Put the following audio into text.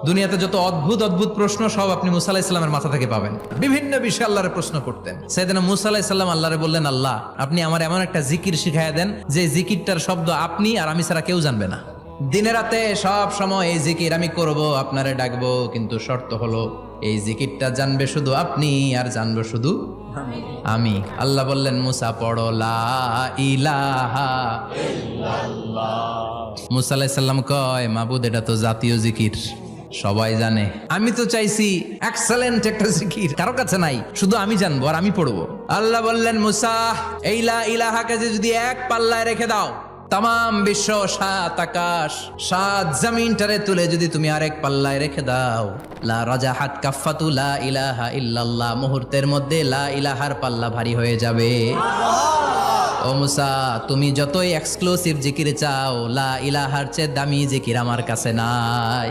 দুনিয়াতে যত অদ্ভুত অদ্ভুত প্রশ্ন সব আপনি মুসা আলাহিস সাল্লামের মাথা থেকে পাবেন। বিভিন্ন বিষয়ে আল্লাহরে প্রশ্ন করতেন। সাইয়েদনা মুসা আলাহিস সাল্লাম আল্লাহরে বললেন, আল্লাহ আপনি আমার এমন একটা জিকির শিখাইয়া দেন যে জিকিরটার শব্দ আপনি আর আমি ছাড়া কেউ জানবে না। দিনে রাতে সব সময় এই জিকির আমি করব, আপনারে ডাকবো, কিন্তু শর্ত হলো এই জিকিরটা জানবে শুধু আপনি আর জানবো শুধু আমি। আল্লাহ বললেন, মুসা পড়ো লা ইলাহা ইল্লাল্লাহ। মুসা আলাইহিস সালাম কয়, মাবুদ এটা তো জাতীয় জিকির, সবাই জানে। আমি তো চাইছি এক্সেলেন্ট একটা জিকির, কারো কাছে নাই, শুধু আমি জানবো আর আমি পড়বো। আল্লাহ বললেন, মুসা এই লা ইলাহাকে যদি এক পাল্লায় রেখে দাও, তাম বিশ্ব, সাত আকাশ, সাত জমিনটারে তুলে যদি তুমি আরেক পাল্লায় রেখে দাও, লা রাজাহাত কাফাতু লা ইলাহা ইল্লাল্লাহ, মুহূর্তের মধ্যে লা ইলাহার পাল্লা ভারী হয়ে যাবে। ও মুসা, তুমি যতই এক্সক্লুসিভ জিকির চাও, লা ইলাহার চেয়ে দামি জিকির আমার কাছে নাই।